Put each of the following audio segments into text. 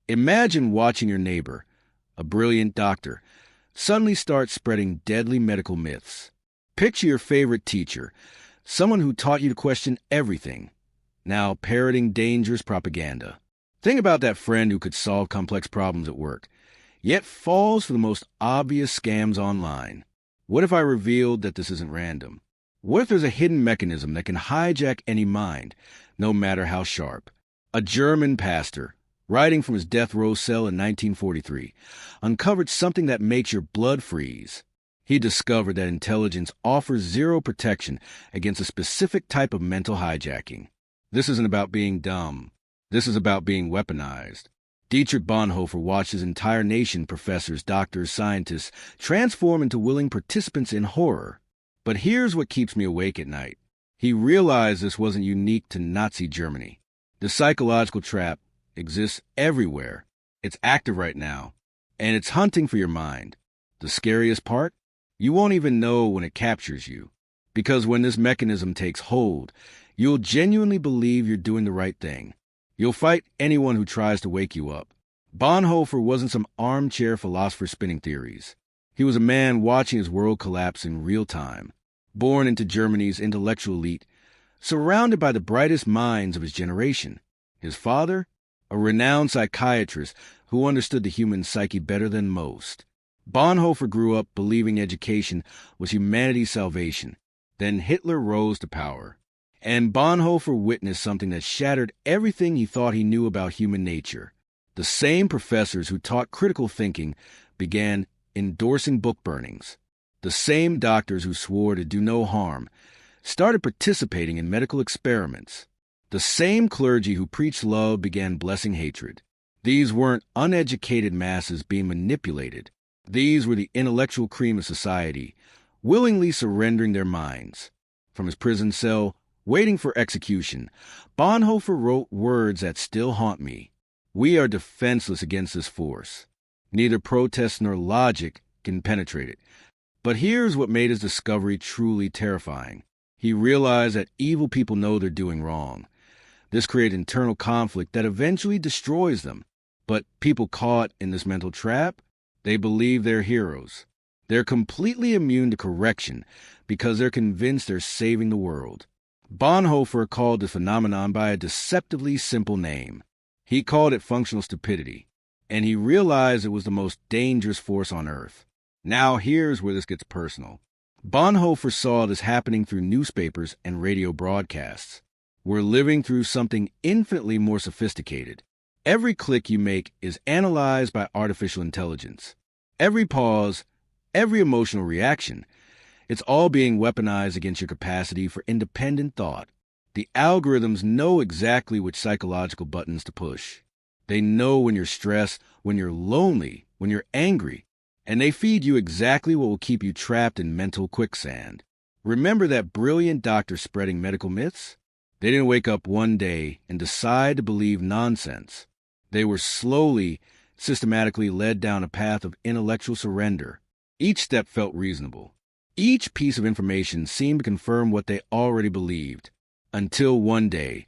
Imagine watching your neighbor, a brilliant doctor, suddenly start spreading deadly medical myths. Picture your favorite teacher, someone who taught you to question everything, now parroting dangerous propaganda. Think about that friend who could solve complex problems at work, yet falls for the most obvious scams online. What if I revealed that this isn't random? What if there's a hidden mechanism that can hijack any mind, no matter how sharp? A German pastor, writing from his death row cell in 1943, uncovered something that makes your blood freeze. He discovered that intelligence offers zero protection against a specific type of mental hijacking. This isn't about being dumb. This is about being weaponized. Dietrich Bonhoeffer watched his entire nation, professors, doctors, scientists, transform into willing participants in horror. But here's what keeps me awake at night. He realized this wasn't unique to Nazi Germany. The psychological trap exists everywhere. It's active right now, and it's hunting for your mind. The scariest part? You won't even know when it captures you. Because when this mechanism takes hold, you'll genuinely believe you're doing the right thing. You'll fight anyone who tries to wake you up. Bonhoeffer wasn't some armchair philosopher spinning theories. He was a man watching his world collapse in real time, born into Germany's intellectual elite, surrounded by the brightest minds of his generation. His father, a renowned psychiatrist who understood the human psyche better than most. Bonhoeffer grew up believing education was humanity's salvation. Then Hitler rose to power. And Bonhoeffer witnessed something that shattered everything he thought he knew about human nature. The same professors who taught critical thinking began endorsing book burnings. The same doctors who swore to do no harm started participating in medical experiments. The same clergy who preached love began blessing hatred. These weren't uneducated masses being manipulated. These were the intellectual cream of society, willingly surrendering their minds. From his prison cell, waiting for execution, Bonhoeffer wrote words that still haunt me. We are defenseless against this force. Neither protest nor logic can penetrate it. But here's what made his discovery truly terrifying. He realized that evil people know they're doing wrong. This creates internal conflict that eventually destroys them. But people caught in this mental trap, they believe they're heroes. They're completely immune to correction because they're convinced they're saving the world. Bonhoeffer called the phenomenon by a deceptively simple name. He called it functional stupidity, and he realized it was the most dangerous force on Earth. Now here's where this gets personal. Bonhoeffer saw this happening through newspapers and radio broadcasts. We're living through something infinitely more sophisticated. Every click you make is analyzed by artificial intelligence. Every pause, every emotional reaction, it's all being weaponized against your capacity for independent thought. The algorithms know exactly which psychological buttons to push. They know when you're stressed, when you're lonely, when you're angry, and they feed you exactly what will keep you trapped in mental quicksand. Remember that brilliant doctor spreading medical myths? They didn't wake up one day and decide to believe nonsense. They were slowly, systematically led down a path of intellectual surrender. Each step felt reasonable. Each piece of information seemed to confirm what they already believed, until one day,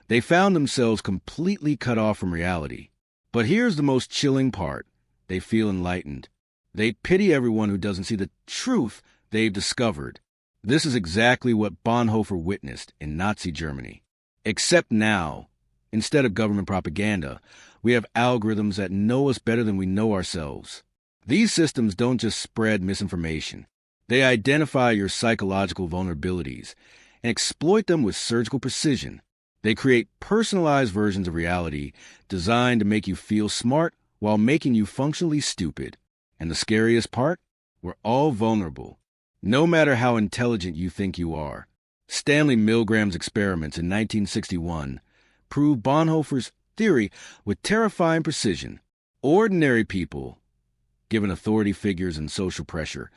they found themselves completely cut off from reality. But here's the most chilling part. They feel enlightened. They pity everyone who doesn't see the truth they've discovered. This is exactly what Bonhoeffer witnessed in Nazi Germany. Except now, instead of government propaganda, we have algorithms that know us better than we know ourselves. These systems don't just spread misinformation. They identify your psychological vulnerabilities and exploit them with surgical precision. They create personalized versions of reality designed to make you feel smart while making you functionally stupid. And the scariest part? We're all vulnerable, no matter how intelligent you think you are. Stanley Milgram's experiments in 1961 proved Bonhoeffer's theory with terrifying precision. Ordinary people, given authority figures and social pressure,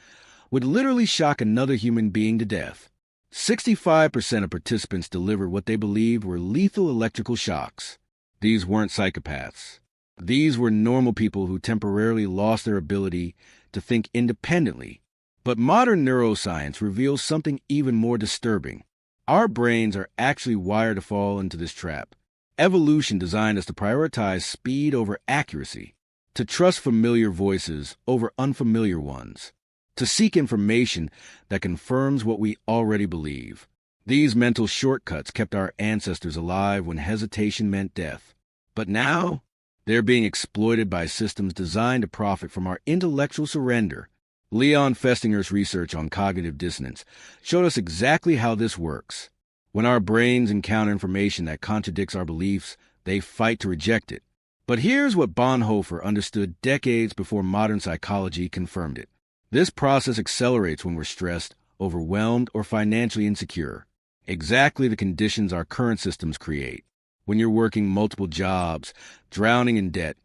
would literally shock another human being to death. 65% of participants delivered what they believed were lethal electrical shocks. These weren't psychopaths. These were normal people who temporarily lost their ability to think independently. But modern neuroscience reveals something even more disturbing. Our brains are actually wired to fall into this trap. Evolution designed us to prioritize speed over accuracy, to trust familiar voices over unfamiliar ones, to seek information that confirms what we already believe. These mental shortcuts kept our ancestors alive when hesitation meant death. But now, they're being exploited by systems designed to profit from our intellectual surrender. Leon Festinger's research on cognitive dissonance showed us exactly how this works. When our brains encounter information that contradicts our beliefs, they fight to reject it. But here's what Bonhoeffer understood decades before modern psychology confirmed it. This process accelerates when we're stressed, overwhelmed, or financially insecure. Exactly the conditions our current systems create. When you're working multiple jobs, drowning in debt,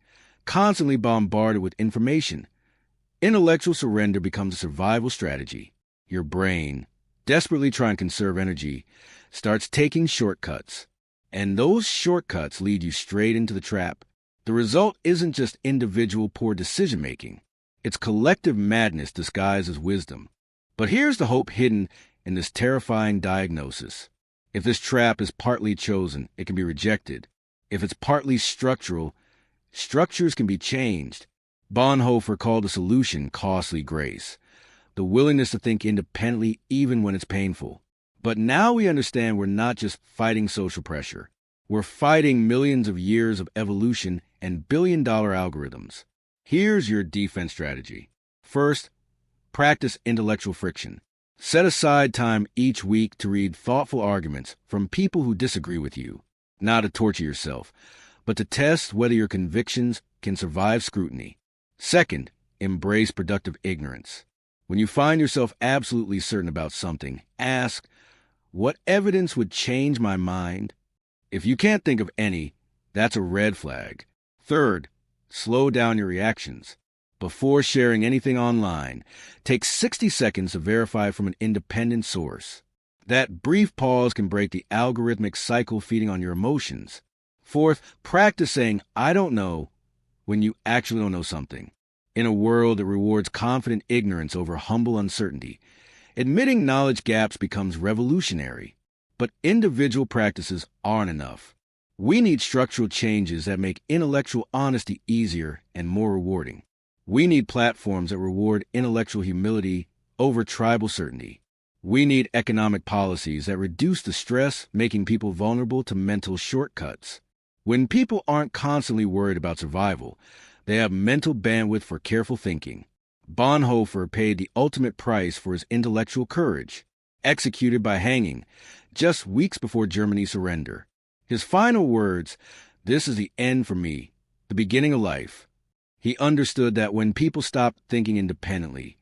constantly bombarded with information, intellectual surrender becomes a survival strategy. Your brain, desperately trying to conserve energy, starts taking shortcuts. And those shortcuts lead you straight into the trap. The result isn't just individual poor decision-making. It's collective madness disguised as wisdom. But here's the hope hidden in this terrifying diagnosis. If this trap is partly chosen, it can be rejected. If it's partly structural, structures can be changed. Bonhoeffer called the solution costly grace, the willingness to think independently even when it's painful. But now we understand we're not just fighting social pressure. We're fighting millions of years of evolution and billion-dollar algorithms. Here's your defense strategy. First, practice intellectual friction. Set aside time each week to read thoughtful arguments from people who disagree with you, not to torture yourself, but to test whether your convictions can survive scrutiny. Second, embrace productive ignorance. When you find yourself absolutely certain about something, ask, what evidence would change my mind? If you can't think of any, that's a red flag. Third, slow down your reactions. Before sharing anything online, take 60 seconds to verify from an independent source. That brief pause can break the algorithmic cycle feeding on your emotions. Fourth, practice saying, I don't know, when you actually don't know something. In a world that rewards confident ignorance over humble uncertainty, admitting knowledge gaps becomes revolutionary. But individual practices aren't enough. We need structural changes that make intellectual honesty easier and more rewarding. We need platforms that reward intellectual humility over tribal certainty. We need economic policies that reduce the stress, making people vulnerable to mental shortcuts. When people aren't constantly worried about survival, they have mental bandwidth for careful thinking. Bonhoeffer paid the ultimate price for his intellectual courage, executed by hanging, just weeks before Germany's surrender. His final words, "This is the end for me, the beginning of life." He understood that when people stopped thinking independently,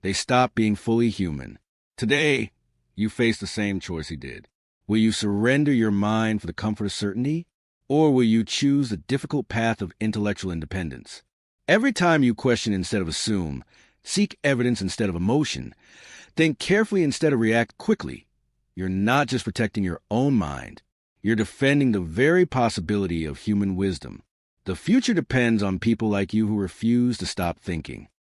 they stopped being fully human. Today, you face the same choice he did. Will you surrender your mind for the comfort of certainty, or will you choose the difficult path of intellectual independence? Every time you question instead of assume, seek evidence instead of emotion, think carefully instead of react quickly, you're not just protecting your own mind, you're defending the very possibility of human wisdom. The future depends on people like you who refuse to stop thinking.